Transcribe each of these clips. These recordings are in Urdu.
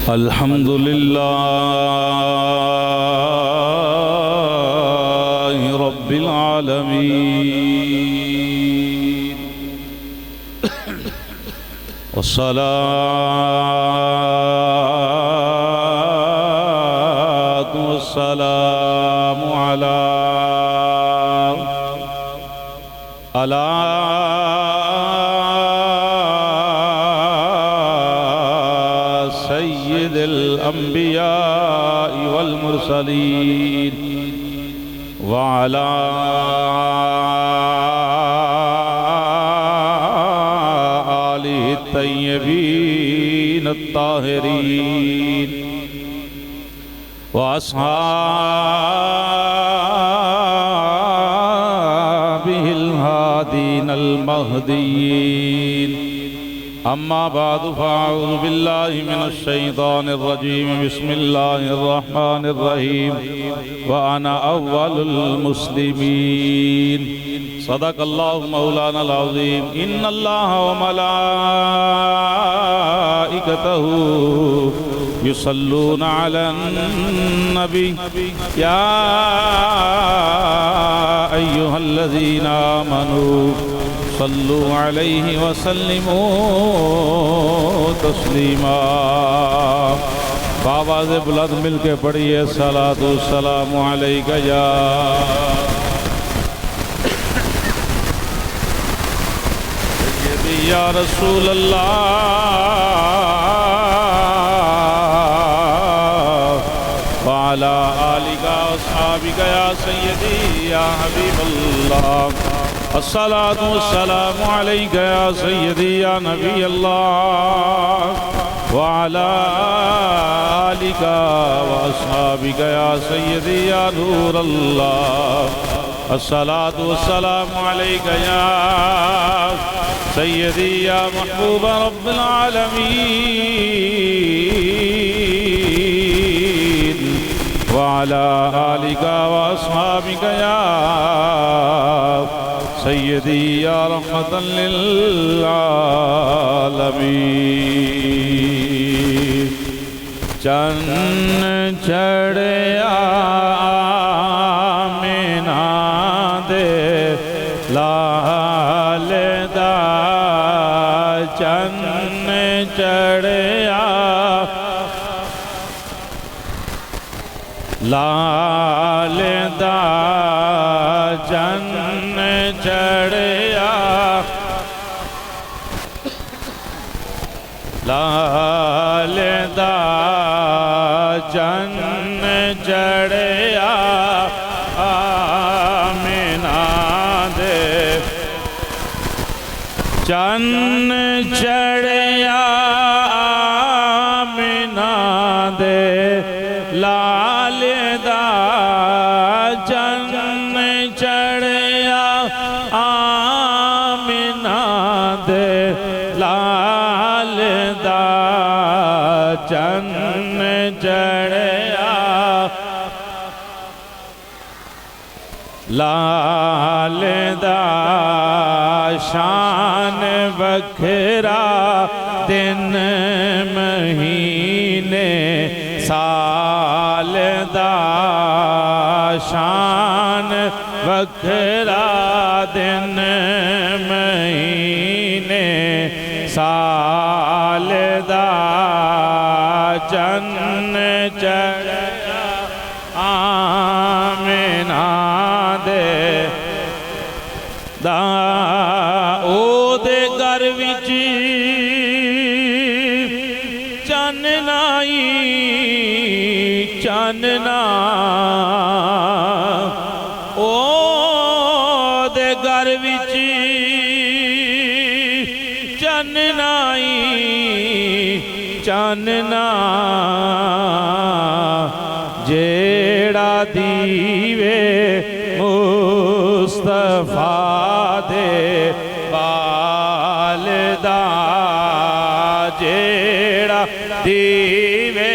الحمد لله رب العالمين والصلاة والسلام على سيد الأنبياء والمرسلين وعلى آله الطيبين الطاهرين وأصحابه الهادين المهديين أما بعد فأعوذ بالله من الشيطان الرجيم بسم الله الرحمن الرحيم وأنا أول المسلمين صدق الله مولانا العظيم إن الله وملائكته يصلون على النبي يا أيها الذين آمنوا صلوا عليه وسلموا تسلیما بآواز بلند مل کے پڑھیے صلاۃ والسلام علیک یا سیدی یا رسول اللہ وعلی آلک واصحابک یا سیدی یا حبیب اللہ الصلاة والسلام عليك يا سيدي يا نبي الله وعلى آلك وأصحابك يا سيدي يا نور الله الصلاة والسلام عليك يا سيدي يا محبوب رب العالمين وعلى آلك وأصحابك يا سیدی یا رحمت للعالمین چن چڑھیا آمینہ دے لال دا چن چڑھیا لال دا چن چڑھیا لال دا چن چڑھیا آمینہ دے چن چڑھیا آمینہ دے لال دا چن چڑھیا آمینہ دے لال دا چن چڑھیا لال دا شان بکھرا دن مہینے سال دا شان بکھرا دن مہینے سال دا چن چڑھیا آمینہ دے دا او دے گھر وچ چاننائی چاننا او دے گھر وچ چاننائی چاننا جیڑا دیوے مصطفیٰ دے والدہ جیڑا دیوے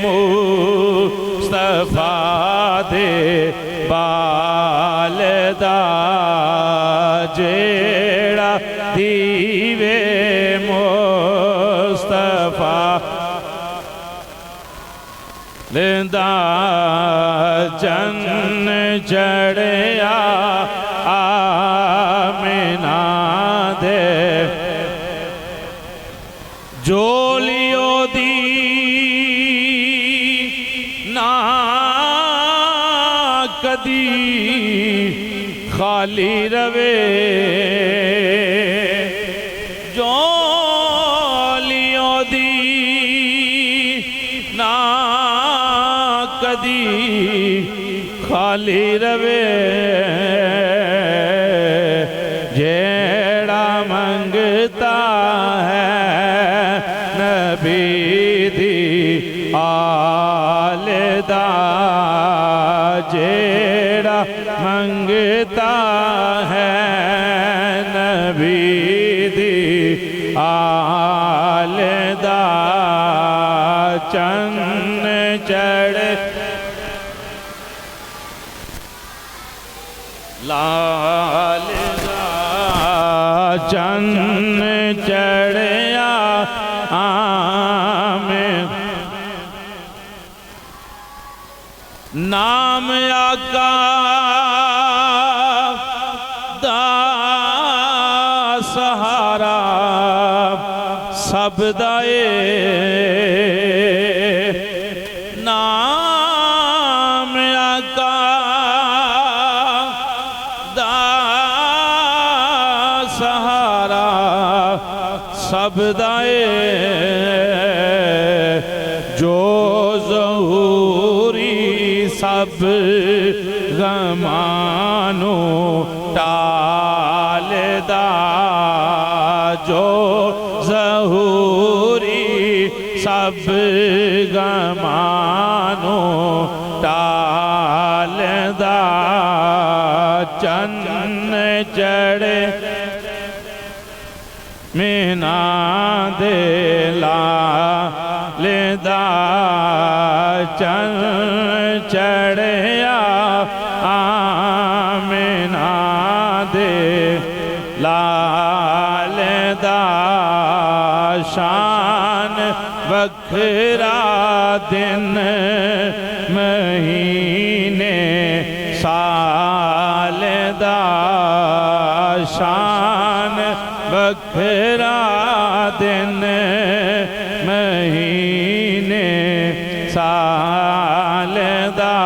مصطفیٰ دے والدہ جیڑا دیوے مصطفیٰ لیندہ چن چڑھیا آمینہ دے جولیو دی نا کدی خالی روے جولیو دی نا کدی خالی روے جیڑا منگتا ہے نبی دی آل دا جیڑا منگتا ہے نبی دی آل دا چن چڑھے لال دا چن چڑھیا آمین نام آقا دا سہارا سب دائے نام آقا دا سہارا سب دائے جو ظہوری سب غمانو ٹال دا جو ظہوری سب غمانو ٹال دا چن چڑھے مینا دے لال دا چن چڑھیا آمینہ دے لال دا شان وکھرا دن مہینے سال دا شان وکھرا دن مہینے سال دا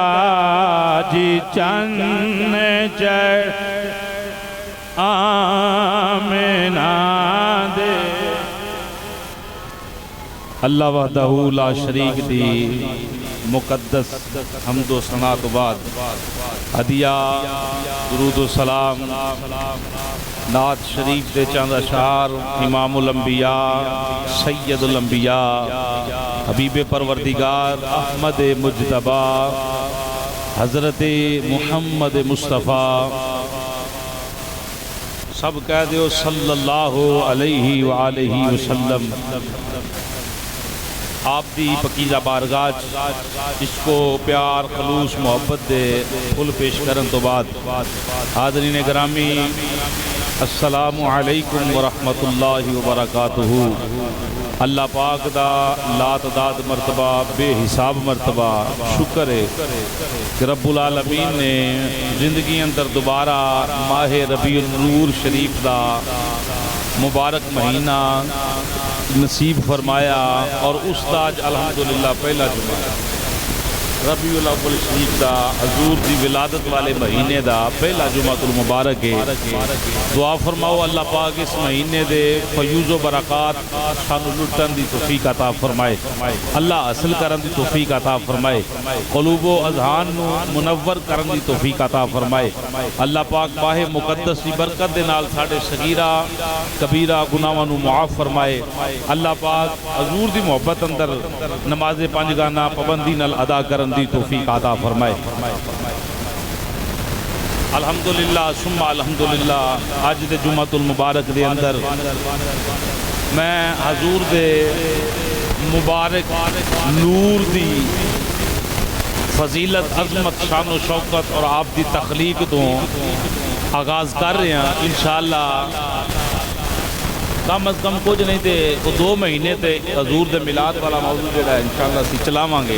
جی چن چڑھ آمینہ دے اللہ وحدہ لا شریک دی مقدس حمد و ثنا تو بعد ہدیہ درود و سلام نعت شریف دے چند اشعار امام الانبیاء سید الانبیاء حبیب پروردگار احمد مجتبی حضرت محمد مصطفیٰ سب کہہ دیو صلی اللہ علیہ وآلہ وسلم آپ دی پکیزہ بارگاہ اس کو پیار خلوص محبت دے پھول پیش کرن تو بعد حاضرین گرامی السلام علیکم ورحمت اللہ وبرکاتہ اللہ پاک دا لا تعداد مرتبہ بے حساب مرتبہ شکر ہے کہ رب العالمین نے زندگی اندر دوبارہ ماہ ربیع النور شریف دا مبارک مہینہ نصیب فرمایا اور اس تاج الحمدللہ پہلا جمعہ ربیع الاول شریف دا حضور دی ولادت والے مہینے دا پہلا جمعہ المبارک ہے دعا فرماؤ اللہ پاک اس مہینے دے فیوز و برکات شان لٹن دی توفیق عطا فرمائے اللہ اصل کرن دی توفیق عطا فرمائے قلوب و اذہان نو منور کرن دی توفیق عطا فرمائے اللہ پاک ماہ مقدس دی برکت دے نال ساڈے صغیرہ کبیرہ گناہاں نو معاف فرمائے اللہ پاک حضور دی محبت اندر نماز پنج گانا پابندی نال ادا کرن دی توفیق عطا فرمائے الحمدللہ ثم الحمدللہ آج دے جمعہ المبارک دے اندر میں حضور دے مبارک نور دی فضیلت عظمت شان و شوکت اور آپ دی تخلیق تو آغاز کر رہے ہیں انشاءاللہ کم از کم کچھ نہیں تے 2 مہینے تے حضور دے میلاد والا موضوع جڑا ہے انشاءاللہ اسی چلاواں گے.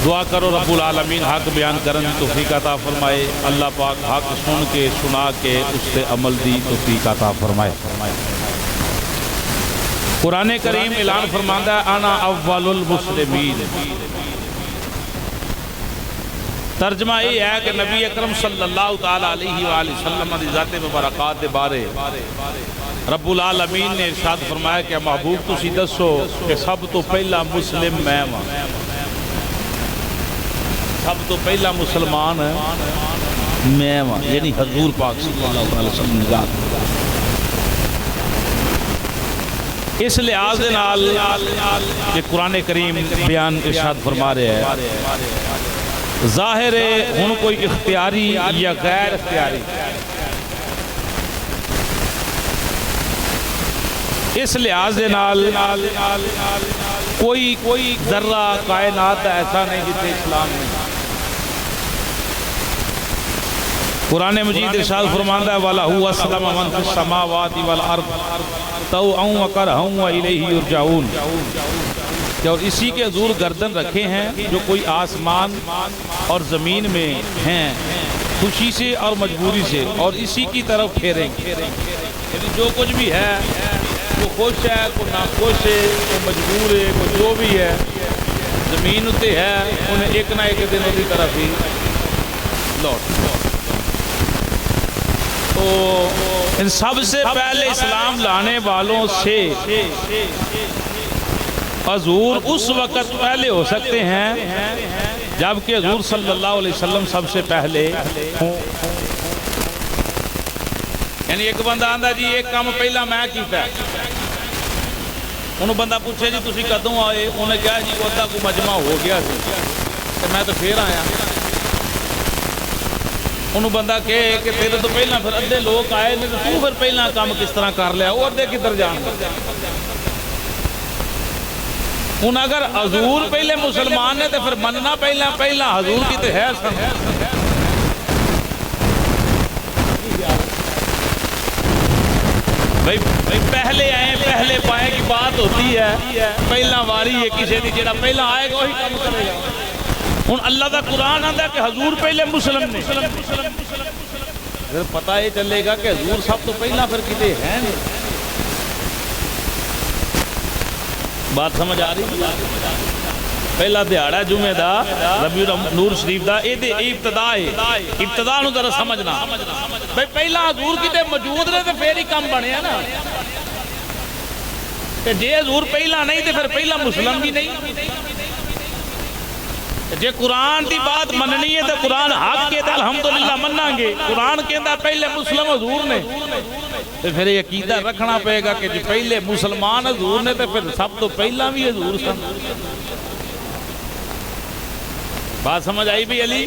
دعا کرو رب العالمین حق بیان کرن دی توفیق عطا فرمائے. اللہ پاک حق سن کے سنا کے اس سے عمل دی توفیق عطا فرمائے. قرآن کریم اعلان فرماندا ہے انا اول المسلمین. ترجمہ یہ ہے کہ نبی اکرم صلی اللہ تعالی علیہ وآلہ وسلم دی ذات مبارکات دے بارے رب العالمین نے ارشاد فرمایا کہ محبوب تسی دسو کہ سب تو پہلا مسلم میں ہاں. سب تو پہلا مسلمان میں ہاں یعنی حضور پاک صلی اللہ علیہ وسلم دی ذات. اس لحاظ دے نال کہ قرآن کریم بیان ارشاد فرما رہے ہیں ظاہر ہے ہن کوئی اختیاری یا غیر اختیاری اس لحاظ دے نال کوئی ذرہ کائنات ایسا نہیں جتے اسلام نہیں. قرآن مجید ارشاد فرماندا ہے وَلَهُ أَسْلَمَ مَنْ فِي السَّمَاوَاتِ وَالْأَرْضِ طَوْعًا وَكَرْهًا وَإِلَيْهِ يُرْجَعُونَ. اور اسی کے حضور گردن رکھے ہیں جو کوئی آسمان اور زمین میں ہیں خوشی سے اور مجبوری سے اور اسی کی طرف پھیریں گے. یعنی جو کچھ بھی ہے وہ خوش ہے کوئی ناخوش ہے کوئی مجبور ہے کوئی جو بھی ہے زمین اتے ہے انہیں ایک نہ ایک دن اسی طرف ہی لوٹ. تو ان سب سے پہلے اسلام لانے والوں سے حضور اس وقت پہلے ہو سکتے ہیں جبکہ حضور صلی اللہ علیہ وسلم سب سے پہلے ہوں. یعنی ایک بندہ آندہ جی ایک کام پہلا میں کیتا ہے انہوں بندہ پوچھے جی تسی کدوں آئے انہیں کہا جی وہ ادھا کو مجمع ہو گیا سی کہ میں تو پھر آیا. انہوں بندہ کہے کہ تیرے تو پہلا پھر ادھے لوگ آئے نہیں تو پھر پہلا کام کس طرح کر لیا وہ ادھے کدھر جان گا. ان اگر حضور پہلے مسلمان نے تو پھر مننا پہلا حضور کی تو ہے بھائی پہلے آئیں پہلے پائیں کی بات ہوتی ہے. پہلا واری ہے کسی دی جڑا پہلا آئے گا وہی کام کرے گا. ان اللہ دا قرآن آندا ہے کہ حضور پہلے مسلم نے اگر پتہ یہ چلے گا کہ حضور سب تو پہلا پھر کتے ہیں نہیں. بات سمجھ آ رہی پہلا دیہڑا جمعہ دا ربیع نور شریف دا اے ابتدا ہے ابتدا نو ذرا سمجھنا بھئی پہلا حضور کتے موجود رہے تو پھر ہی کام بنے نا. جے حضور پہلا نہیں تو پھر پہلا مسلم بھی نہیں. جے قرآن دی بات مننی ہے تو قرآن حق کے تا الحمدللہ مننا گے. قرآن کہندا پہلے مسلم حضور نے تو پھر یہ عقیدہ رکھنا پڑے گا کہ جو پہلے مسلمان حضور نے تو پھر سب تو پہلا بھی حضور سن. بات سمجھ آئی بھی علی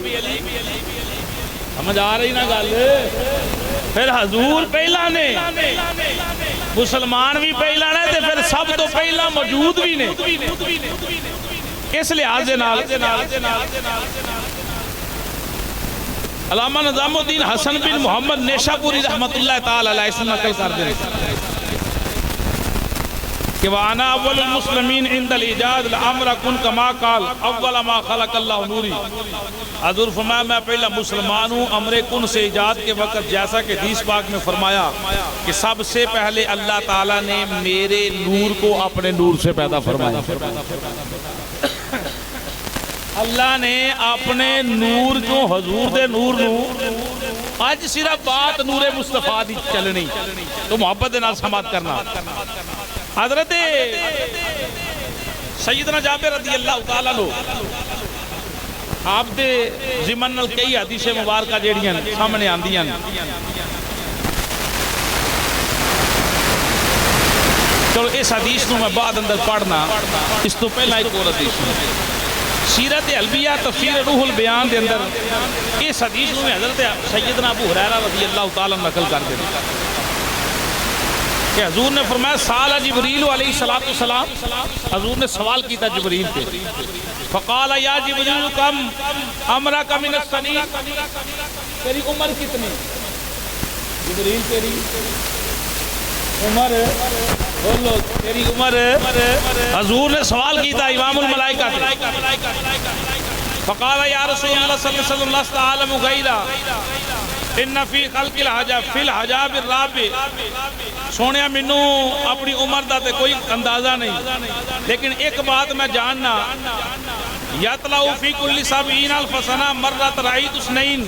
سمجھ آ رہی نا گل. پھر حضور پہلا نے مسلمان بھی پہلا نے تو پھر سب تو پہلا موجود بھی نے. اس لحاظ علامہ نظام الدین حسن بن محمد نیشاپوری رحمت اللہ تعالی علیہ اس نقل کر دیں کہ وَأَنَا أَوَّلُ الْمُسْلِمِينَ عِنْدَ الْإِجَادِ لَأَمْرَ كُنْ كَمَا قَالَ أَوَّلَ مَا خَلَقَ اللَّهُ نُورِ. حضور فرمایا میں پہلا مسلمان ہوں امر کن سے ایجاد کے وقت جیسا کہ حدیث پاک میں فرمایا کہ سب سے پہلے اللہ تعالیٰ نے میرے نور کو اپنے نور سے پیدا فرمایا. اللہ نے اپنے نور جو حضور دے نور نو آج صرف بات نور مصطفیٰ دی چلنی تو محبت دے نال سماعت کرنا. حضرت سیدنا جابر رضی اللہ تعالیٰ لو آپ دے ضمن نال کئی حدیث مبارکہ جیڑیاں سامنے آندیاں. چلو اس حدیث نو میں بعد اندر پڑھنا اس تو پہلا ایک اور حدیث سیرت علویہ تفسیر روح البیان دے اندر اس حدیث میں حضرت سیدنا ابو ہریرہ رضی اللہ تعالیٰ نقل کر دیں کہ حضور نے فرمایا سال جبریل علیہ السلام حضور نے سوال کیتا جبریل پہ فقال یا جبریل کم امرک من السنین تیری عمر کتنی جبریل تیری عمر بولو تیری عمر حضور نے سوال کیتا امام الملائکہ فقال یا رسول اللہ صلی اللہ علیہ وسلم لست عالم غیرہ ان فی خلق الحجاب فی الحجاب الرابع سونیا منو اپنی عمر دا تے کوئی اندازہ نہیں لیکن ایک بات میں جاننا یطلعو فی کل 70,000 سنہ مرت رعید اسنین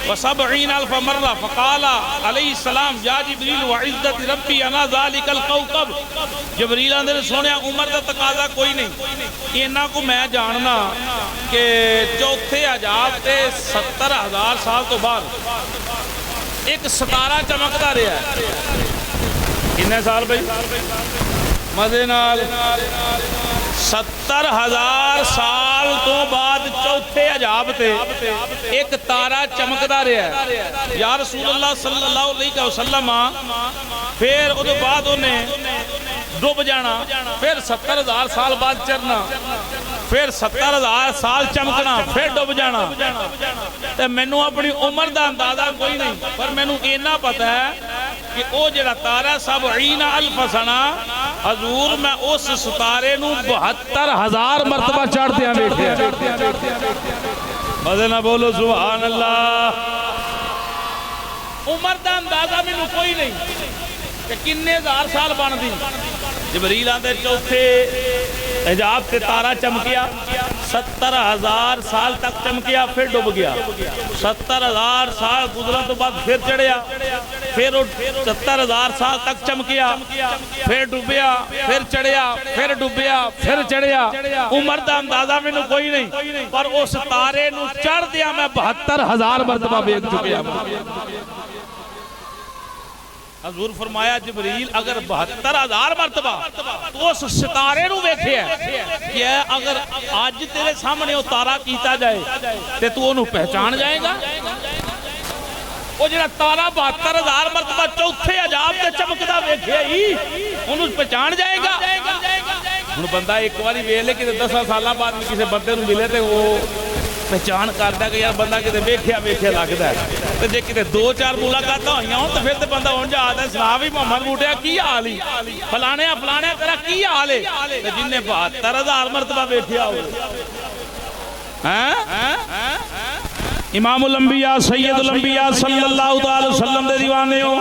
و 70,000 مرہ فقال علیہ السلام یا جبریل وعزت ربی انا ذالک القوقب جبریل اندر سونیا عمر دا تقاضا کوئی نہیں اینا کو میں جاننا کہ چوتھے عجاب تے 70,000 سال تو بعد ایک ستارہ چمکتا رہا ہے کتنے سال بھائی مزے نال 70,000 سال تو بعد چوتھے عجاب تے ایک تارہ چمکدا رہا ہے یا رسول اللہ صلی اللہ علیہ وسلم پھر اس بعد انہیں ڈوب جانا پھر 70,000 سال بعد چرنا پھر 70,000 سال چمکنا پھر ڈوب جانا تے مینوں اپنی عمر دا اندازہ کوئی نہیں پر مینوں اینا پتا ہے کہ او جڑا تارہ 70,000 سنہ حضور میں اس ستارے نو 72,000 مرتبہ چڑھتے ہیں بیٹھے مزے نہ بولو سبحان اللہ عمر دا اندازہ میں نو کوئی نہیں کہ کنے ہزار سال بن دی جبریل آندے چوتھے حجاب سے تارہ چمکیا 70,000 سال تک چمکیا پھر ڈوب گیا 70,000 سال گزرن تو بعد پھر چڑھیا پھر 70,000 سال تک چمکیا پھر ڈوبیا پھر چڑھیا پھر ڈوبیا پھر چڑھیا عمر دا اندازہ میں کوئی نہیں پر اس تارے نو چڑھ دیا میں 72,000 مرتبہ بیک چکیا حضور فرمایا جبریل اگر 72,000 مرتبہ تو اس ستارے نو ویکھے ہے کہ اگر آج تیرے سامنے وہ تارہ کیتا جائے تے تو انہوں پہچان جائے گا وہ جنہا تارہ 72,000 مرتبہ چوتھے عجاب تے چمکدا ویکھے ہی انہوں پہچان جائے گا انہوں بندہ ایک باری ویلے کہ 10 سالہ بعد میں کسی بندے نو ملے تے وہ پہچان کرتا ہے کہ یار بندہ کتے ویکھیا لگتا ہے تو جے کتے 2-4 ملاقاتاں ہوئیاں ہوں تو پھر تے بندہ ہون جا آتا ہے سنا بھی محمد بوٹیا کی حال ہی فلانے تیرا کی حال ہے تو جن نے 72,000 مرتبہ ویکھیا ہو امام الانبیاء سید الانبیاء صلی اللہ علیہ وسلم دے دیوانے ہو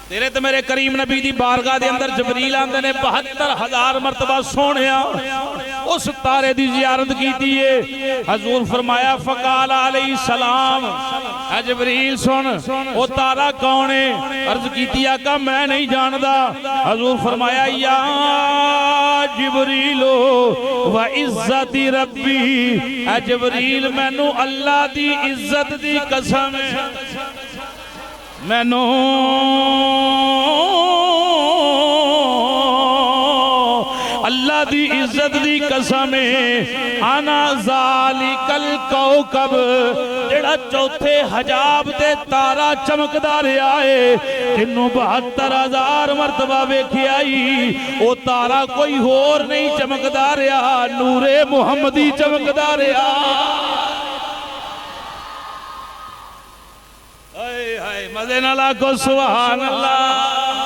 تیرے تو میرے کریم نبی دی بارگاہ دے اندر جبریل آندے نے 72,000 مرتبہ سونیا اس تارے دی زیارت کی دیئے حضور فرمایا فقال علیہ السلام اے جبریل سن وہ تارہ کون ہے عرض کی دیا کہ میں نہیں جاندہ حضور فرمایا یا جبریلو وعزت ربی اے جبریل میں نو اللہ دی عزت دی قسم ہے میں نو اللہ دی عزت دی قسم انا ذالک الکوکب جڑا چوتھے حجاب تے تارہ چمکدا رہا ہے تینوں 72,000 مرتبہ ویکھی آئی او تارہ کوئی اور نہیں چمکدا رہا نور محمدی چمکدا رہا مزے نالا کو سبحان اللہ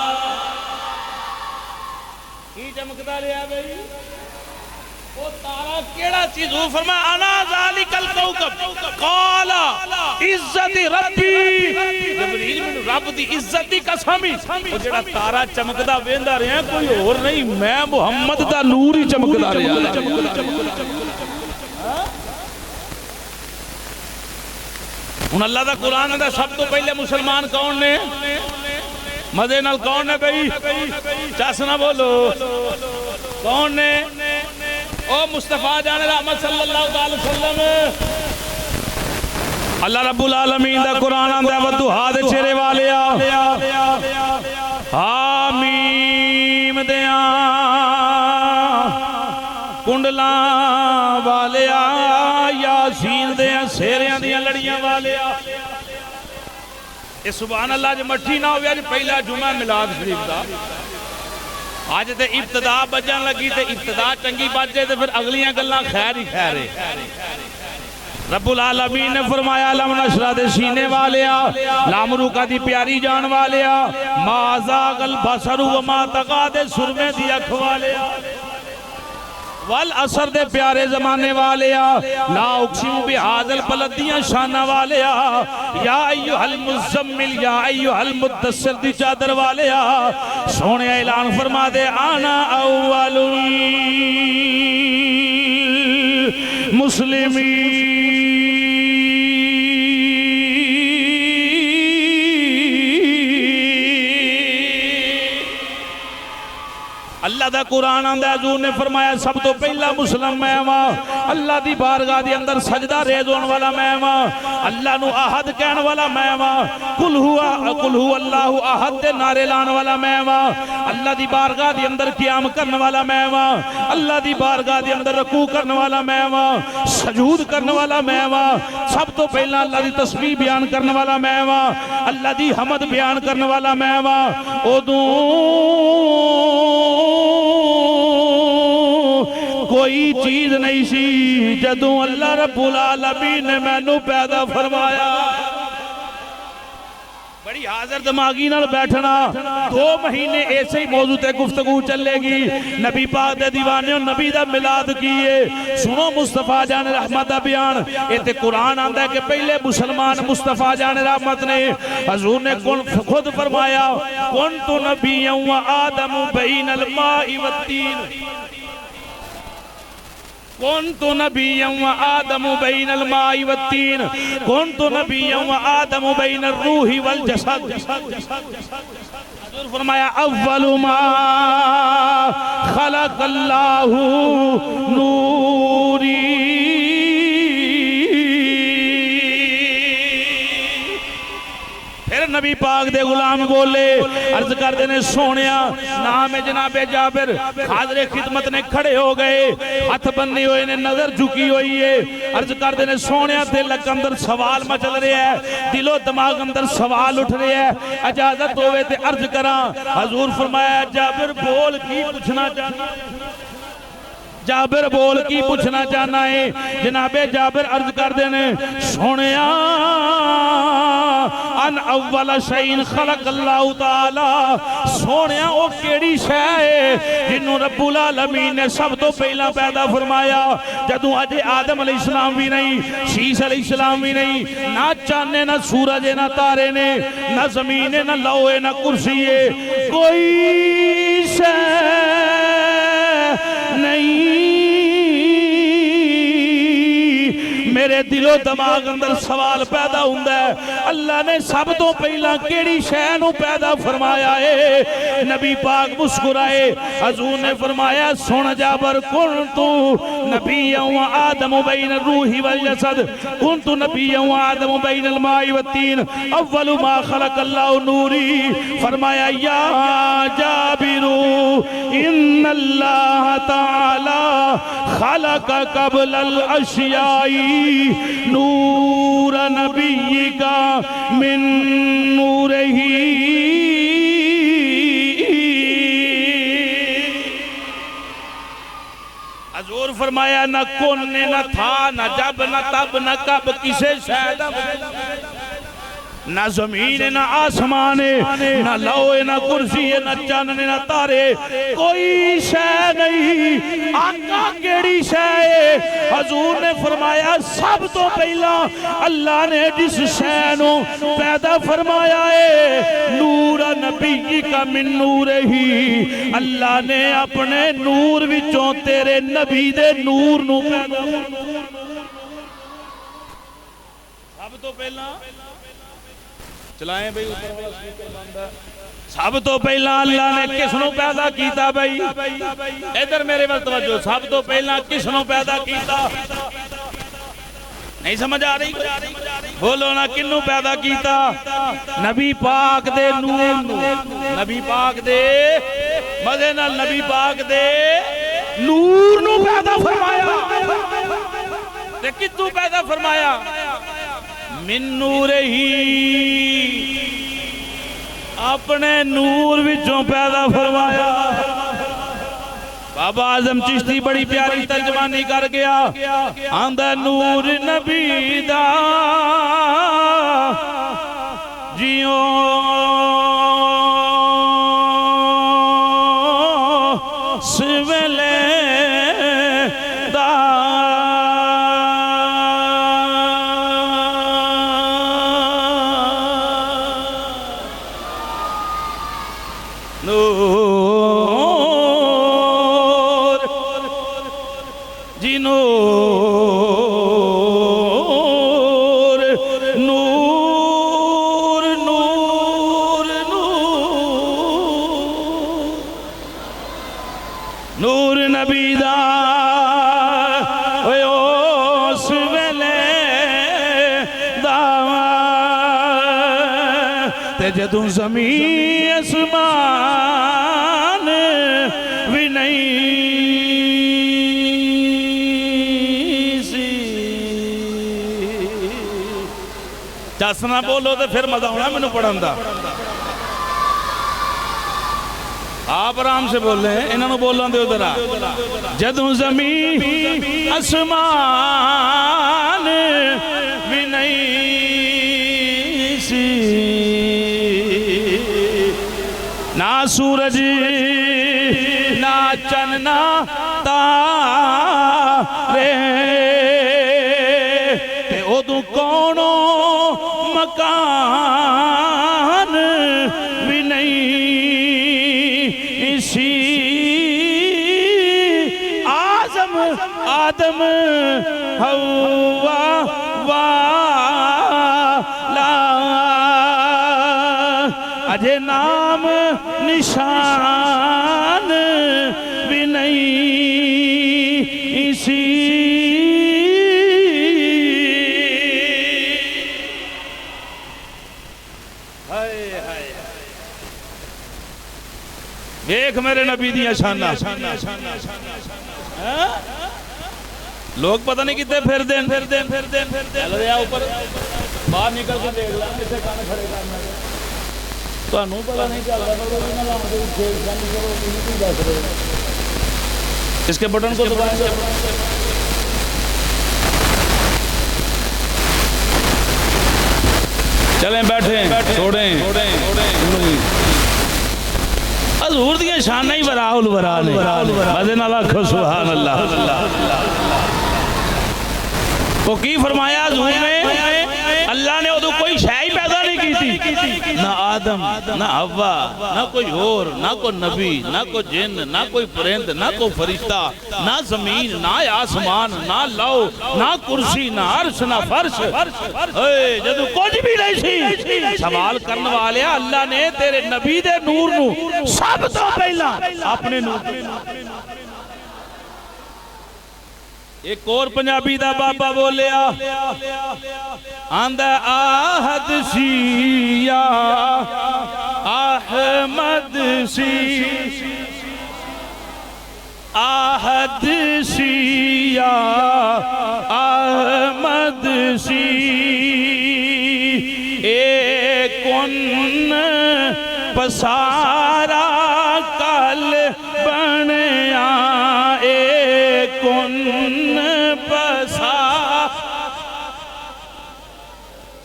کی چمکدا رہا بھئی وہ تارہ کیڑا چیز ہو فرمایا انا ذالک الکوکب قال عزت ربی جبریل میں رب دی عزت دی قسمی وہ جڑا تارہ چمکدا ویندا رہا کوئی اور نہیں میں محمد دا نور ہی چمکدا رہا ان اللہ دا قرآن دا سب تو پہلے مسلمان کون نے مدے نال کون نے بھئی چاسنا بولو کون نے او مصطفیٰ جان رحمت صلی اللہ علیہ وسلم اللہ رب العالمین دا قرآن دا ودوہا دے چہرے والے حامیم دیاں کنڈلاں والے یاسین دیاں سیریاں دیاں لڑیاں والے یہ سبحان اللہ جو مٹھی نہ ہویا جو پہلا جمعہ میلاد شریف دا آج تے ابتدا بجن لگی تے ابتدا چنگی بج جائے تے پھر اگلیاں گلاں خیر ہی خیر ہے رب العالمین نے فرمایا لم نشرح دے سینے والیا، لامرو کا دی پیاری جان والیا، ما زاغ البصر وما طغى دے سرمے دی اکھ والیا، والعصر دے پیارے زمانے والیا، لا اقسم بہذا البلد دیاں شانہ والیا، یا ایوہ المزمل یا ایوہ المدثر دی چادر والیا، سونے اعلان فرما دے آنا اول المسلمین۔ اللہ دا قرآن آندہ حضور نے فرمایا سب تو پہلا مسلم میں ہاں، اللہ دی بارگاہ دی اندر سجدہ ریز ہون والا میں ہاں، اللہ نو احد کہن والا میں ہاں، قل ہوا اللہ احد دے نعرے لان والا میں ہاں، اللہ دی بارگاہ دی اندر قیام کرن والا میں ہاں، اللہ دی بارگاہ دی اندر رکوع کرن والا میں ہاں، سجود کرن والا میں ہاں، سب تو پہلا اللہ دی تسبیح بیان کرن والا میں ہاں، اللہ دی حمد بیان کرن والا میں ہاں، کوئی چیز نہیں سی جدوں اللہ رب العالمین نے میں نو پیدا فرمایا۔ بڑی حاضر دماغی نال بیٹھنا، 2 مہینے ایسے ہی موضوع تے گفتگو چلے گی، نبی پاک دے دیوانے اور نبی دا ملاد کیے، سنو مصطفیٰ جان رحمت دا بیان، ایتے قرآن آندہ ہے کہ پہلے مسلمان مصطفیٰ جان رحمت نے حضور نے خود فرمایا کنت نبیًا و آدم بین الماء والتین، كنت نبيا وآدم بين الماء والتين، كنت نبيا وآدم بين الروح والجسد۔ حضور فرمایا اول ما خلق اللہ نوری، پھر نبی پاک دے غلام بولے، عرض کر دینے سونیا نام جناب جابر حاضر خدمت نے کھڑے ہو گئے، ہاتھ بندی ہوئے نے نظر جھکی ہوئی ہے، عرض کر دینے سونیا دل اندر سوال مچل رہے ہیں، دل و دماغ اندر سوال اٹھ رہے ہیں، اجازت ہوئے تے عرض کراں۔ حضور فرمایا جابر بول کی پوچھنا چاہنا، جابر بول کی پوچھنا چاہنا ہے۔ جناب جابر عرض کر دینے سونیا ان اول شئین خلق اللہ تعالی، سونیا او کیڑی شے ہے جنہوں رب العالمین نے سب تو پہلا پیدا فرمایا، جدوں اجے آدم علیہ السلام بھی نہیں، شیش علیہ السلام بھی نہیں، نہ چاندے نہ سورج نہ تارے نے، نہ زمین نہ لوہے نہ کرسی ہے، کوئی شے نہیں۔ میرے دل و دماغ اندر سوال پیدا ہوندہ ہے، اللہ نے سب تو پہلا کیڑی شے نو پیدا فرمایا ہے؟ نبی پاک مسکرائے، حضور نے فرمایا سن جابر کنتو نبیًا و آدم بین الروح والجسد، کنتو نبیًا و آدم بین الماء والتین، اول ما خلق اللہ نوری۔ فرمایا یا جابرو ان اللہ تعالی خلق قبل الاشیائی نور نبی کا من نور ہی۔ حضور فرمایا نہ کون نہ تھا، نہ جب نہ تب نہ کب کسے شاید، نہ زمین نہ آسمان نہ لوح نہ کرسی نہ چاند نہ تارے، کوئی شے نہیں۔ آقا کیڑی شے؟ حضور نے فرمایا سب تو پہلا اللہ نے جس شے نو پیدا فرمایا ہے نور نبی کا من نور ہی، اللہ نے اپنے نور وچوں تیرے نبی دے نور نو پیدا سب تو پہلا چلائیں بھئی اوپر والا سپیکر بند ہے۔ سب تو پہلا اللہ نے کس نو پیدا کیتا بھئی؟ ادھر میرے وقت توجہ، سب تو پہلا کس نو پیدا کیتا؟ نہیں سمجھ آ رہی؟ بولو نا کنو پیدا کیتا؟ نبی پاک دے نور نو، نبی پاک دے مزے نال نبی پاک دے نور نو پیدا فرمایا۔ تے کتو پیدا فرمایا؟ من نور ہی، اپنے نور وچوں پیدا فرمایا۔ بابا اعظم چشتی بڑی پیاری ترجمانی کر گیا آندہ نور نبی دا جیو سویلے دا نور نبی دا اس ویلے دا تے جدوں زمین اسمان بھی نہیں سی چاسنا بولو تے پھر مزہ ہونا میں نے پڑھن دا آپ آرام سے بول رہے ہیں انہوں نے بول رہے ہیں ادھرا جدوں زمین اسمان بھی نہیں سی نہ سورج نہ چن نہ تارے تے ادوں کونوں مکان بھی نہیں آدم ہوا والا اجے نام نشان بھی نہیں سی ایک میرے نبی دیا شانہ لوگ پتہ نہیں کتے پھر دیں چلو رہا اوپر باہر نکل کے دیکھ لیں اسے کانے کھڑے کرنا تو انہوں پتہ نہیں چل رہا اس کے بٹن کو دبائیں گے چلیں بیٹھیں چھوڑیں حضور دیاں شانہ ہی براہ البراہ نے مدن اللہ کھو سبحان اللہ تو کی فرمایا حضور نے اللہ نے ادھو کوئی شے پیدا نہیں کی تھی نہ آدم نہ حوا نہ کوئی اور نہ کوئی نبی نہ کوئی جن نہ کوئی پرند نہ کوئی فرشتہ نہ زمین نہ آسمان نہ لو نہ کرسی نہ عرش نہ فرش جدو کچھ بھی نہیں سی سوال کرنے والے اللہ نے تیرے نبی دے نور نو سب تو پہلا اپنے نور ایک اور پنجابی دا بابا بولیا آندہ آہد سیا احمد سی آہد سیا احمد سی ایک ان پسارا کل بنیا ایک ان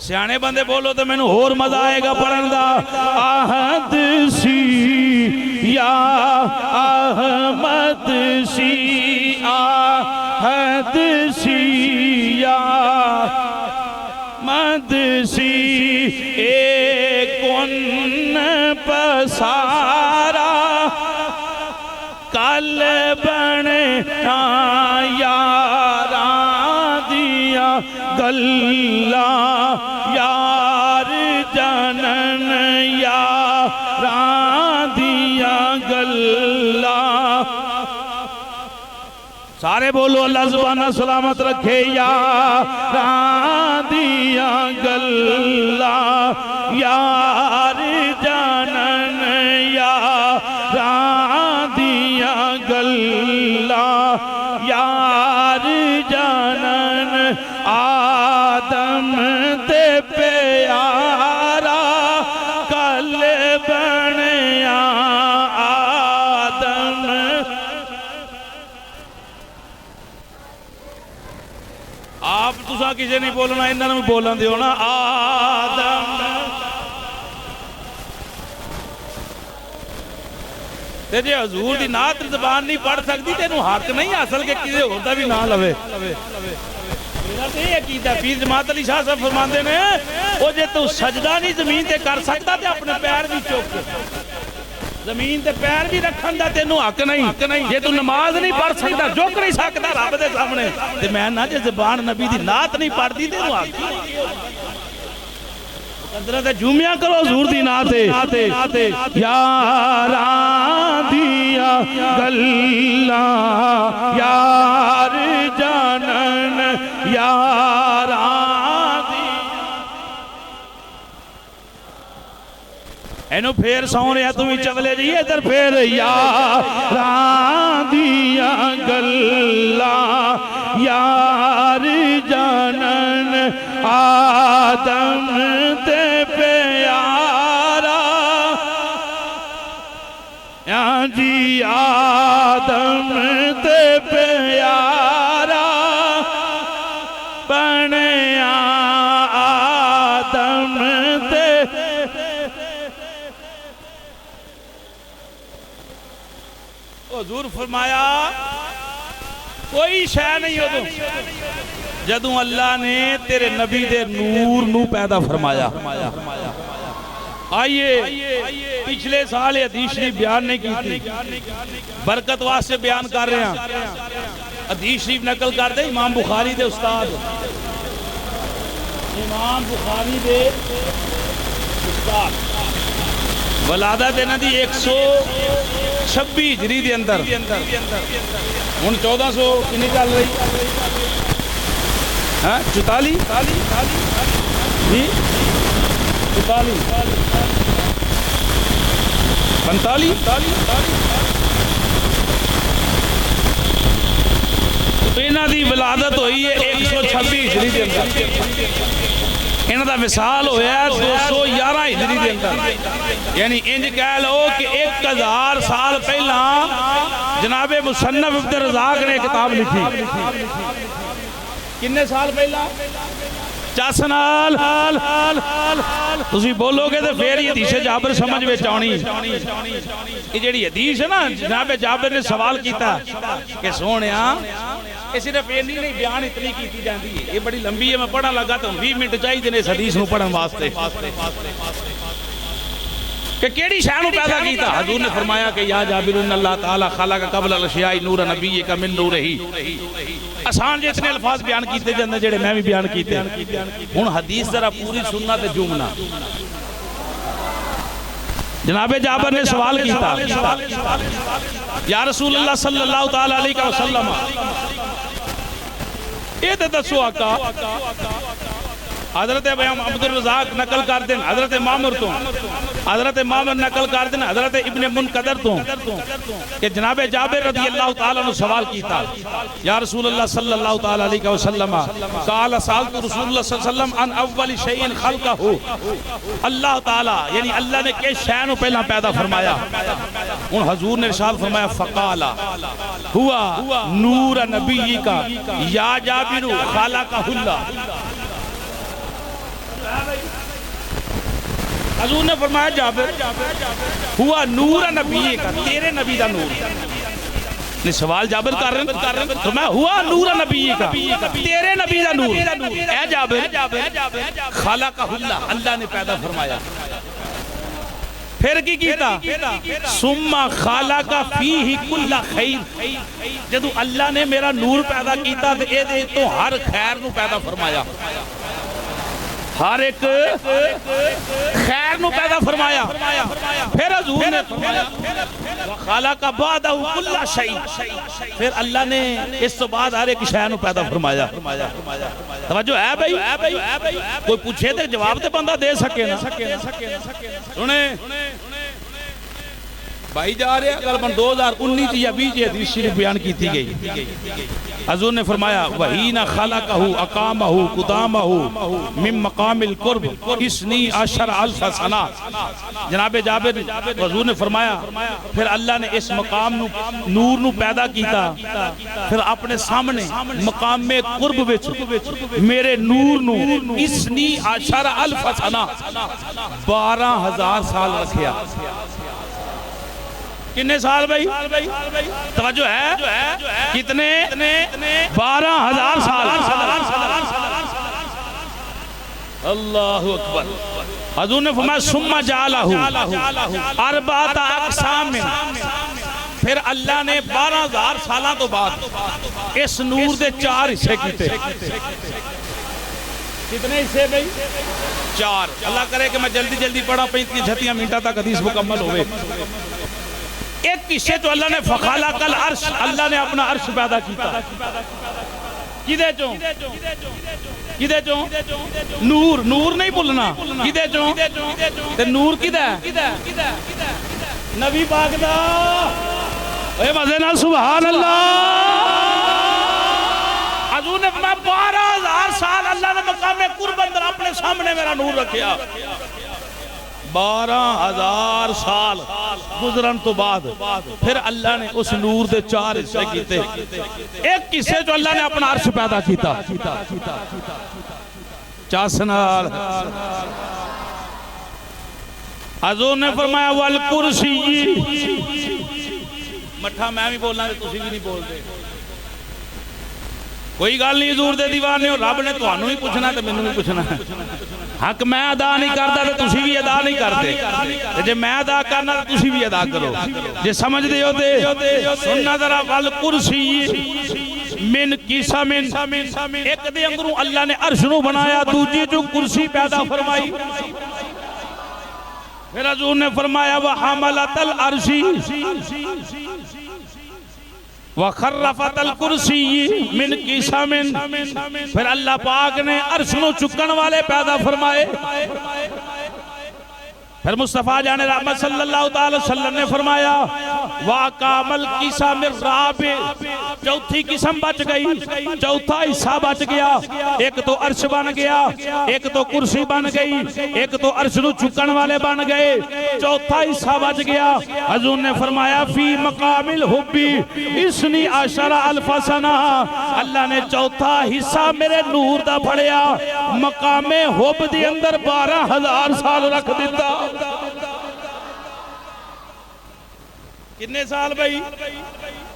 سیانے بندے بولو تو میں نے اور مزہ آئے گا پڑھن دا آہد سی یا احمد سی آہد سی یا احمد سی ایک ان پسارا کل بنے یاراں دیا گلہ یار جنن یاراں دیا گلہ سارے بولو اللہ زبانہ سلامت رکھے یاراں دیا گلہ یار جنن یاراں دیا گلہ یار جنن آدم تے پیارا کل بنیا آدم آپ تسا کسی نہیں بولنا انہوں نے بولن دیو نا آدم تے جے حضور دی نعت زبان نہیں پڑھ سکتی تینوں حق نہیں حاصل کہ کسی ہوتا بھی نہ لوے میرا تے یہ عقیدہ پیر جماعت علی شاہ صاحب فرماندے نے او جے تو سجدہ نہیں زمین تے کر سکتا تے اپنے پیر بھی چوک زمین تے پیر بھی رکھن دا تینوں حق نہیں جے تو نماز نہیں پڑھ سکتا جھک نہیں سکتا رب دے سامنے تے میں نہ جے زبان نبی دی نعت نہیں پڑھدی تینوں حق حضرت جمعہ کرو حضور دی نعت یاراں دیا گلاں یار جانن یاراں دی اینو پھر سون رہا تمہیں چولے جی ادھر پھر یاراں دیا گلاں یار جانن آدم تے پیارا یا جی آدم تے پیارا بنیا آدم تے حضور فرمایا کوئی شے نہیں ہو جدوں اللہ نے تیرے نبی دے نور نو پیدا فرمایا آئیے پچھلے سال حدیث شریف بیان نہیں کی تھی برکت واسطے بیان کر رہے ہیں حدیث شریف نقل کر دے امام بخاری دے استاد امام بخاری دے استاد ولادت انہاں دی 126 ہجری دے اندر ہن 1400 کنی چل رہی 44 جی 45 انہاں دی ولادت ہوئی ہے 126 ہجری دے اندر انہاں دا وصال ہویا ہے 211 ہجری دے اندر یعنی انج کہہ لو کہ 1000 سال پہلا جناب مصنف عبد الرزاق نے کتاب لکھی کتنے سال پہلا 50 نال تسی بولو گے تو پھر یہ حدیث جابر سمجھ میں چاونی یہ جڑی حدیث ہے نا جناب جابر نے سوال کیتا کہ سونیا یہ صرف یہ نہیں بیان اتنی کیتی جاندی ہے یہ بڑی لمبی ہے میں پڑھا لگا تو 20 منٹ چاہیے نے اس حدیث نو پڑھن واسطے کہ کیڑی شے نو پیدا کیتا حضور نے فرمایا کہ یا جابر ان اللہ تعالی خلق قبل الاشیاء نور نبی کا من نور ہی آسان جتنے الفاظ بیان کیتے جاندے جڑے میں بھی بیان کیتے ہن حدیث ذرا پوری سننا تے جمنا جناب جابر نے سوال کیتا یا رسول اللہ صلی اللہ تعالی علیہ وسلم اے تے دسو آقا حضرت عبد الرزاق نقل کر دیں حضرت معمر تو حضرت معمر نقل کر دیں حضرت ابن منقدر تو کہ جناب جابر رضی اللہ تعالیٰ نے سوال کیتا یا رسول اللہ صلی اللہ تعالیٰ علیہ وسلم قال سالت رسول اللہ صلی اللہ علیہ وسلم ان اول شیئن خلقہ اللہ تعالیٰ یعنی اللہ نے کس شے نو پہلا پیدا فرمایا ان حضور نے ارشاد فرمایا فقالا ہوا نور نبی کا یا جابر خالقہ اللہ حضور نے فرمایا جابر ہوا نور نبی کا تیرے نبی دا نور سوال جابر کر رہے ہیں تو میں ہوا نور نبی کا تیرے نبی دا نور اے جابر خالقہ اللہ اللہ نے پیدا فرمایا پھر کی کیتا ثم خالق فیہ کل خیر جدو اللہ نے میرا نور پیدا کیتا تو ہر خیر نو پیدا فرمایا ہر ایک خیر نو پیدا فرمایا پھر حضور نے فرمایا خالق بعدہ کل شیء پھر اللہ نے اس تو بعد ہر ایک شے نو پیدا فرمایا توجہ ہے بھائی کوئی پوچھے تے جواب تے بندہ دے سکے نا سنے بھائی جا رہے ہیں غالباً 2019 یا 20 حدیث شریف بیان کی تھی گئی. حضور نے فرمایا وَحِينَ خَلَقَهُ أَقَامَهُ قُدَامَهُ مِن مَقَامِ الْقُرْبِ اِسْنِي عَشَرَ أَلْفَ سَنَةً. جناب جابر حضور نے فرمایا پھر اللہ نے اس مقام نور نو پیدا کیتا پھر اپنے سامنے مقام قرب وچ میرے نور نو اِسْنِي عَشَرَ أَلْفَ سَنَةً 12,000 سال رکھیا. کتنے سال بھائی توجہ ہے کتنے 12,000 سال. اللہ اکبر. حضور نے فرمایا ثم جعلہ 4 اقسام. پھر اللہ نے 12,000 سالہ تو بعد اس نور دے 4 حصے کیتے. کتنے حصے بھائی 4. اللہ کرے کہ میں جلدی جلدی پڑھا 35-36 منٹہ تک حدیث مکمل ہوئے. ایک حصے تو اللہ نے فخلق العرش اللہ نے اپنا عرش پیدا کیتا. کدے چوں نور نہیں بھولنا. کدے چوں تے نور کدے نبی پاک دا. اے مزے نال سبحان اللہ. حضور نے فرمایا 12,000 سال اللہ نے مقام قرب اندر اپنے سامنے میرا نور رکھیا. 12,000 سال گزرن تو بعد پھر اللہ نے اس نور دے 4 حصے کیتے. ایک حصے جو اللہ نے اپنا عرش پیدا کیتا. چاسنال حضور نے فرمایا والکرسی. مٹھا میں بھی بولنا تسی بھی نہیں بولتے. کوئی گل نہیں حضور دے دیوانے ہو. رب نے تانوں ہی پوچھنا تے مینوں بھی پوچھنا ہے. حق میں ادا نہیں کرتا تو تسی بھی ادا نہیں کرتے. جے میں ادا کرنا تو تسی بھی ادا کرو. جے سمجھ دے ہو تے سننا ذرا والکرسی من قسم. ایک دے انگروں اللہ نے عرش نو بنایا دوجی جو کرسی پیدا فرمائی. پھر حضور نے فرمایا وحملت العرشی وَخَرَّفَتَ الْكُرْسِيِّ مِنْ قِسَمٍ. پھر اللہ پاک نے عرش نو چکن والے پیدا فرمائے. پھر مصطفیٰ جان رحمت صلی اللہ تعالی وسلم نے فرمایا وَاقَامَ الْقِسَمِ الرَّابِعِ. چوتھی قسم بچ گئی, چوتھا حصہ بچ گیا. ایک تو عرش بن گیا, ایک تو کرسی بن گئی, ایک تو عرش نو چکن والے بن گئے, چوتھا حصہ بچ گیا. حضور نے فرمایا فی مقام الحب اِسْنِي عَشَرَ أَلْفَ سَنَةً. اللہ نے چوتھا حصہ میرے نور دا پڑھیا مقام حب دی اندر 12,000 سال رکھ دیتا. کتنے سال بھائی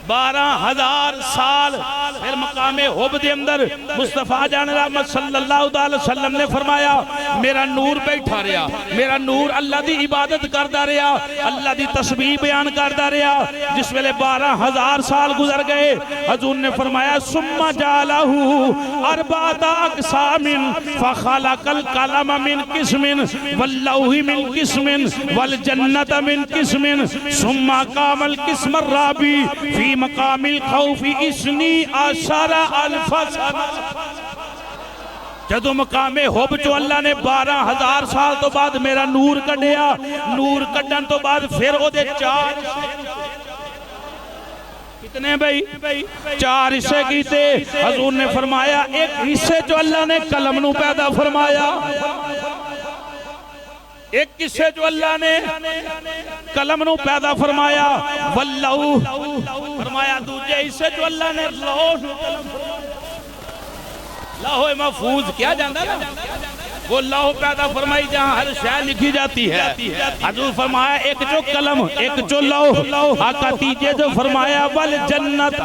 12,000 سال. پھر مقام حب دے اندر مصطفیٰ جان رحمت صلی اللہ علیہ وسلم نے فرمایا میرا نور بیٹھا رہا, میرا نور اللہ دی عبادت کردا رہا, اللہ دی تسبیح بیان کردا رہا. جس ویلے 12,000 سال گزر گئے حضور نے فرمایا ثم جعلہ 4 اقسام فخلق القلم من قسم واللوح من قسم والجنت من قسم ثم قام القسم الرابع فی مقام الخوف اِسْنِي عَشَرَ أَلْفَ سَنَةً. جدو مقام حب جو اللہ نے 12,000 سال تو بعد میرا نور کڈیا, نور کڈن تو بعد پھر او دے 4 کتنے بھائی 4 حصے کیتے. حضور نے فرمایا ایک حصے جو اللہ نے قلم نو پیدا فرمایا, ایک قصے جو اللہ نے قلم نو پیدا فرمایا واللوح فرمایا. دوجے حصے جو اللہ نے لوح محفوظ کیا جاندہ نا وہ لوح پیدا فرمائی جہاں ہر شے لکھی جاتی ہے. حضور فرمایا ایک جو قلم ایک جو لوح. آقا تیجے جو فرمایا والجنت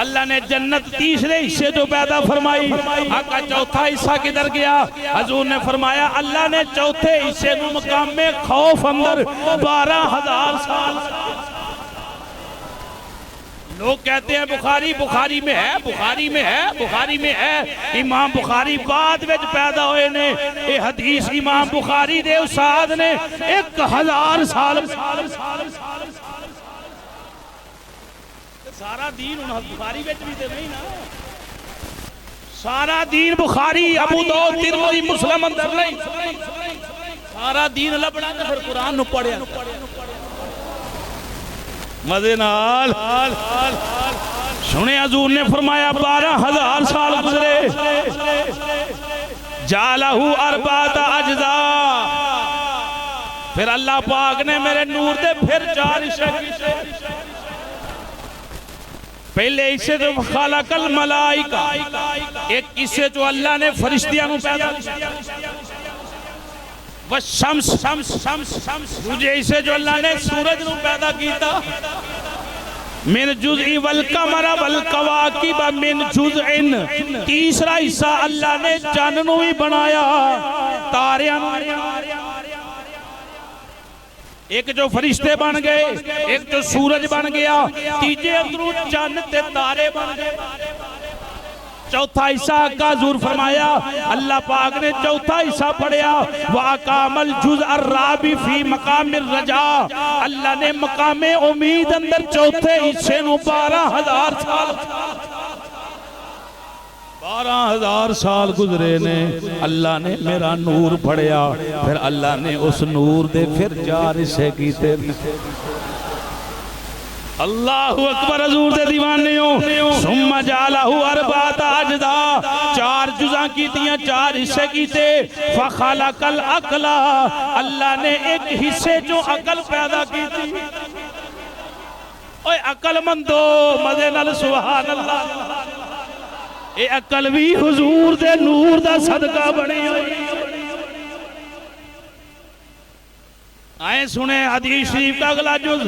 اللہ نے جنت تیسرے حصے جو پیدا فرمائی. آقا چوتھا حصہ کدھر گیا؟ حضور نے فرمایا اللہ نے چوتھے حصے نو مقام میں خوف اندر 12,000 سال. لوگ کہتے ہیں بخاری میں ہے. امام بخاری بعد وچ پیدا ہوئے نے. اے حدیث امام بخاری دے استاد نے 1,000 سال سارا دین انہاں بخاری وچ بھی تے نہیں نا. سارا دین بخاری ابو داؤد ترمذی مسلم اندر نہیں. سارا دین لبنا تے پھر قرآن نو پڑھیا. مزے نال سنے حضور نے فرمایا 12,000 سال گزرے جالہ اربعۃ اجزاء پھر اللہ پاک نے میرے نور دے پھر 4 حصے کیتے پہلے حصے جو خالق الملائکہ ایک حصے جو اللہ نے فرشتیاں نو پیدا والشمس دوسرے حصے جو اللہ نے سورج نو پیدا کیتا من جزء والقمر والکواکب من جزء تیسرا حصہ اللہ نے چاند نو ہی بنایا تاریاں نو ایک جو فرشتے بن گئے ایک جو سورج بن گیا تیجے اندروں چاند تے تارے بن گئے چوتھا حصہ کا حضور فرمایا اللہ پاک نے چوتھا حصہ پڑھیا وَأَقَامَ الْجُزْءَ الرَّابِعَ فِي مَقَامِ الرَّجَاءِ اللہ نے مقام امید اندر چوتھے حصے نو 12,000 سال گزرے نے اللہ نے میرا نور پڑھیا پھر اللہ نے اس نور دے پھر 4 حصے کیتے اللہ اکبر حضور دے دیوانیوں ثم جعلہ اربعۃ اجزاء 4 جزاں کیتیاں 4 حصے کیتے فخلق العقل اللہ نے ایک حصے جو عقل پیدا کی تھی اوے عقل مندو مزے نال سبحان اللہ اے عقل بھی حضور دے نور دا صدقہ بنی ہوئی آئیں سنیں حدیث شریف کا اگلا جز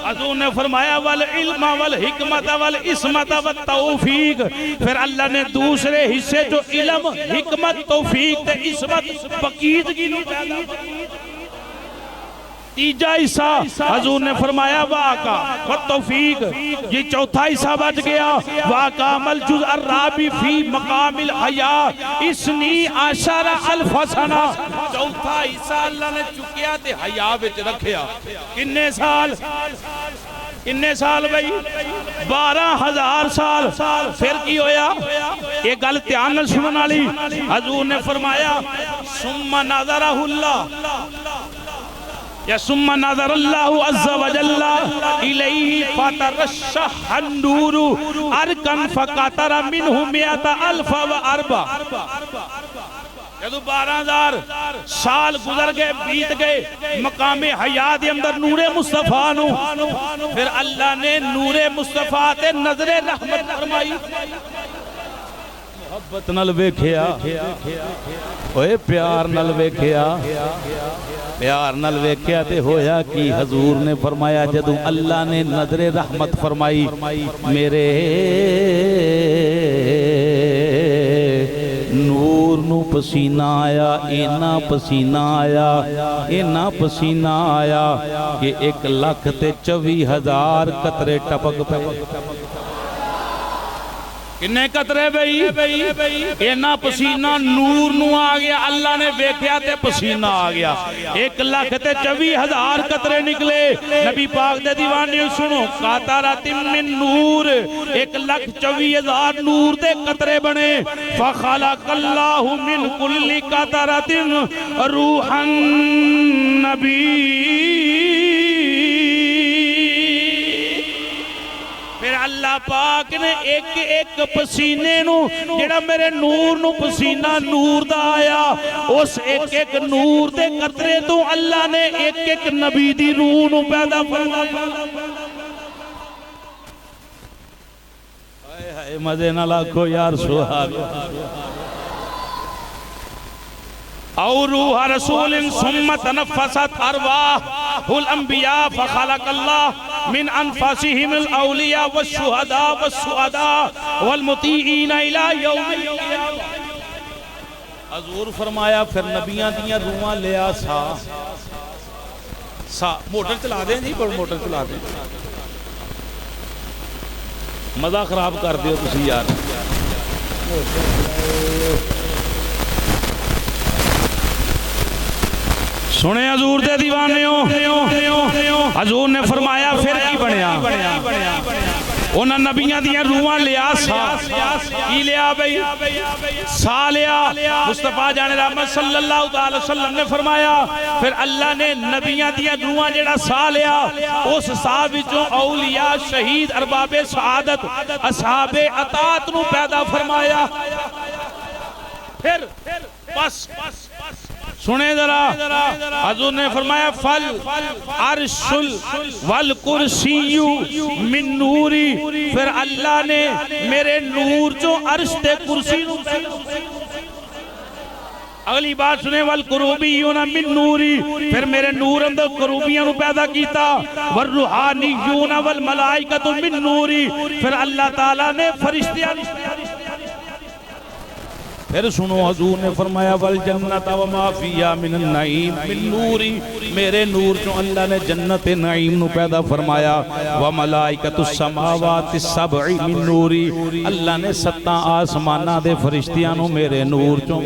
حضور نے فرمایا والعلم والحکمت والعصمت والتوفیق پھر اللہ نے دوسرے حصے جو علم حکمت توفیق تے عصمت پاکیزگی نو پیدا تیجا حصہ حضور نے فرمایا واقع والتوفیق یہ چوتھا حصہ بچ گیا وَأَقَامَ الْجُزْءَ الرَّابِعَ فِي مَقَامِ الْحَيَاءِ 12,000 سنہ چوتھا حصہ اللہ نے چکیا تے حیا وچ رکھیا کنے سال بھئی 12,000 سال پھر کی ہویا ایک گل دھیان نال سنن والی حضور نے فرمایا ثم نظرہ اللہ یا ثم نظر اللہ عز وجل الیہ فترشح النور ارکن فقطر منہ 100,000 جدو 12,000 سال گزر گئے بیت گئے مقام حیات اندر نور مصطفیٰ نو پھر اللہ نے نور مصطفیٰ تے نظر رحمت فرمائی محبت نل ویکھیا اوے پیار نل ویکھیا پیار نل ویکھیا تے ہویا کی حضور نے فرمایا جدو اللہ نے نظر رحمت فرمائی میرے نور نو پسینہ آیا اینا پسینہ آیا کہ 1,24,000 قطرے ٹپک پہ کنے قطرے بھئی اینا پسینہ نور نو آ گیا اللہ نے ویکھیا تے پسینہ آ گیا 1,24,000 قطرے نکلے نبی پاک دے دیوانی سنو قطرۃ من نور 1,24,000 نور دے قطرے بنے فخلق اللہ من کل قطرۃ روحا نبی اللہ پاک نے ایک پسینے نو جڑا میرے نور نو پسینہ نور دا آیا اس ایک نور دے قطرے تو اللہ نے ایک نبی دی روح نو پیدا فرمایا اے مزے نہ لاکھو یار سبحان اور روح رسول ثم تنفست ارواح الانبیاء فخلق اللہ من انفاسهم الاولیاء والشہداء والسعداء والمطیعین الى یوم القیامہ حضور فرمایا پھر نبیاں دیاں روحاں لیا سا موٹر چلا دیں جی پر موٹر چلا دیں مزہ خراب کر دیو تسی یار سنے حضور دے دیوانیوں حضور نے فرمایا پھر کی بنیا انہاں نبیاں دیاں روحاں لیا سا کی لیا بھئی سا لیا مصطفیٰ جان رحمت صلی اللہ علیہ وسلم نے فرمایا پھر اللہ نے نبیاں دیاں روحاں جڑا سا لیا اس سا وچوں اولیاء شہید ارباب سعادت اصحاب اطاعت نو پیدا فرمایا پھر بس سنیں ذرا حضور نے فرمایا فل عرش والکرسی من نوری پھر اللہ نے میرے نور جو عرش تے کرسی نو اگلی بات سنیں والکروبیون من نوری پھر میرے نور اندر کروبیاں نو پیدا کیتا والروحانیون والملائکۃ من نوری پھر اللہ تعالیٰ نے فرشتیاں پھر سنو حضور نے فرمایا والجنت وما فیہا من النعیم من نوری میرے نور جو اللہ نے جنت نعیم نو پیدا فرمایا وملائکۃ السماوات السبع من نوری اللہ نے 7 آسمانہ دے فرشتیاں نو میرے نور جو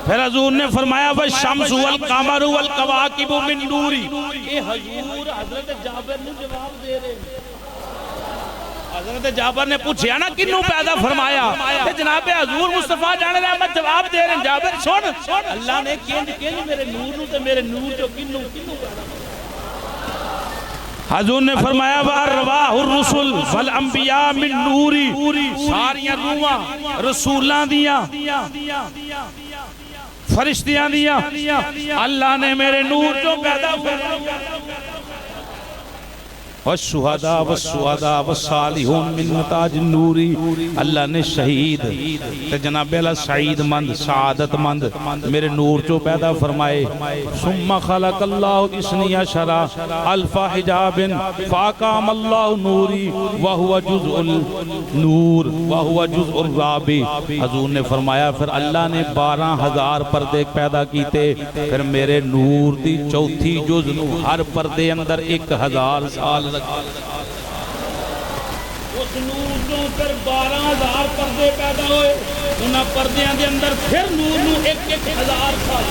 پھر حضور نے فرمایا والشمس والقمر والکواکب من نوری اے حضور حضرت جابر نے جواب دے رہے ہیں حضرت جابر نے پوچھیا نا کنوں پیدا فرمایا کہ جناب حضور مصطفیٰ جان رحمت جواب دے رہے ہیں جابر سن اللہ نے کنج میرے نور نو تے میرے نور جو کنوں پیدا حضور نے فرمایا وَأَرْوَاحُ الرُّسُلِ وَالْأَنْبِيَاءِ مِن نُورِ ساریاں روحاں رسولاں دیاں فرشتیاں دیاں اللہ نے میرے نور جو پیدا فرمایا والشہداء والشہداء والصالحون من نتاج النوری اللہ نے شہید تے جناب اللہ سعید مند سعادت مند میرے نور جو پیدا فرمائے ثم خلق اللہ اسنی عشرہ الف حجاب فاقام اللہ نوری وہو جزء النور وہو جزء الرابع حضور نے فرمایا پھر اللہ نے 12,000 پردے پیدا کیتے پھر میرے نور دی چوتھی جز نو ہر پردے اندر 1,000 سال اس نور جو پھر 12,000 پردے پیدا ہوئے انہاں پردیاں دے اندر پھر نور نو 1,000 سال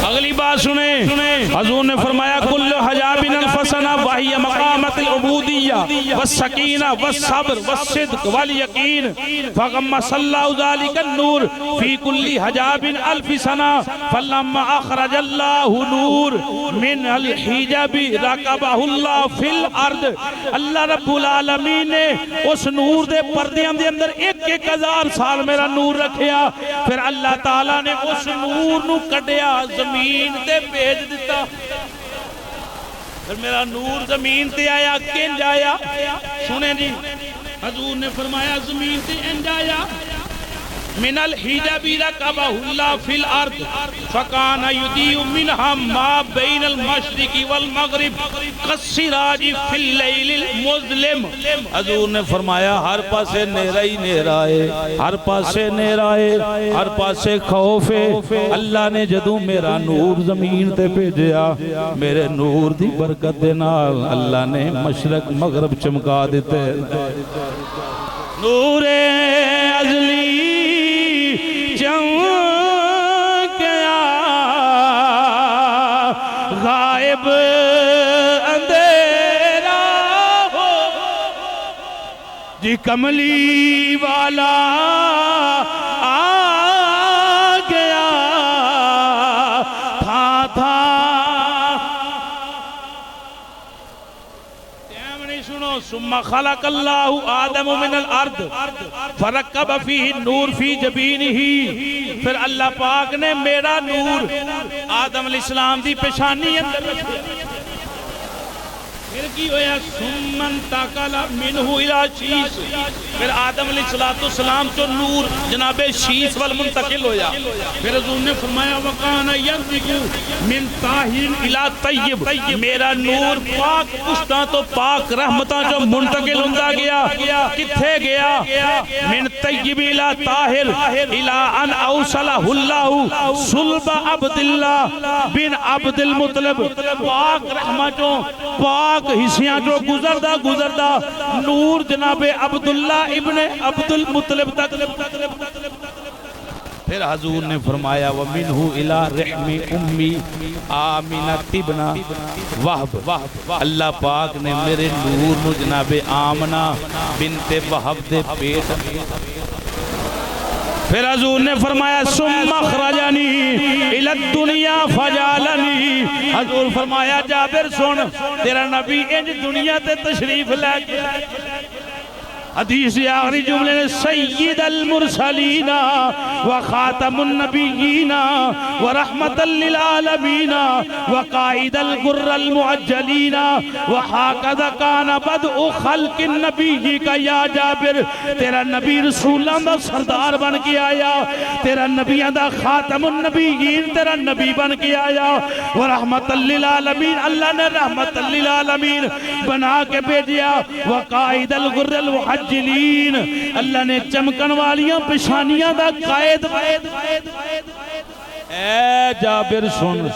اگلی بات سنیں حضور نے فرمایا کل حجاب انفسنا وہی مقامت العبودیہ والسکینہ والصبر والصدق والیقین فغمس اللہ ذالک النور فی کل حجاب الف سنہ فلما اخرج اللہ نور من الحجاب رکبہ اللہ فی الارض اللہ رب العالمین نے اس نور دے پردیاں دے اندر 1,000 سال میرا نور رکھیا پھر اللہ تعالیٰ نے اس نور نو کٹیا زمین تے بھیج دیتا پھر میرا نور زمین تے آیا کنج آیا سنیں جی حضور نے فرمایا زمین تے انج آیا من الحجاب رکبہ اللہ فی الارض فکان یضیء منہا ما بین المشرق والمغرب کالسراج فی اللیل المظلم حضور نے فرمایا ہر پاسے نیرہ ہی نیرہ ہے ہر پاسے نیرہ ہے ہر پاسے خوف ہے اللہ نے جدوں میرا نور زمین تے بھیجیا میرے نور دی برکت دے نال اللہ نے مشرق مغرب چمکا دیتے نور ازلی غائب اندھیرا ہو جی کملی والا آ گیا تھا ثم خلق اللہ آدم من الارض فرکب فیہ النور فی جبینہ پھر اللہ پاک نے میرا نور آدم علیہ السلام دی پیشانی اندر رکھا پھر کی ہویا ثم انتقل منہ الى شیس پھر آدم علیہ السلام تو نور جناب شیس والمنتقل ہویا پھر حضور نے فرمایا وَقَانَ يَنْزِقُ مِنْ طَاہِرٍ إِلَىٰ طَيِّبٍ میرا نور پاک پشتاں تو پاک رحمتاں جو منتقل ہوندہ گیا کتھے گیا من طیب الى طاہر الى ان اوصلہ اللہ صلب عبداللہ بن عبد المطلب پاک رحمتوں پاک حصیاں جو گزردہ نور جناب عبداللہ ابن عبد المطلب تک پھر حضور نے فرمایا وَمِنْهُ إِلَىٰ رِحْمِ أُمِّي آمِنَةِ ابْنَ وَهْبَ اللہ پاک نے میرے نور نو جناب آمنہ بنت وہب دے پیٹ پھر حضور نے فرمایا ثم اخرجنی الی الدنیا فجعلنی حضور فرمایا جابر سن تیرا نبی انج دنیا تے تشریف لے کے حدیث آخری جملے نے سید المرسلین وخاتم النبیین ورحمت للعالمین وقائد الغر المعجلین وحاکذا کان بدء خلق النبی کا یا جابر تیرا نبی رسولان دا سردار بن کے آیا تیرا نبیان دا خاتم النبیین تیرا نبی بن کے آیا ورحمت للعالمین اللہ نے رحمت للعالمین بنا کے بھیجیا وقائد الغر المعجلین اللہ نے چمکن والیاں پشانیاں دا قائد اے جابر سن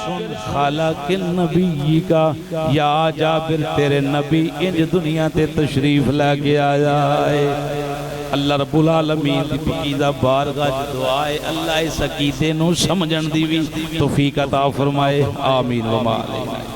خالق النبی کا یا جابر تیرے نبی انج دنیا تے تشریف لے کے آیا ہے اللہ رب العالمین دی پقیدہ بارگاہ دعائے اللہ اس عقیدے نو سمجھن دی بھی توفیق عطا فرمائے آمین و ما علینا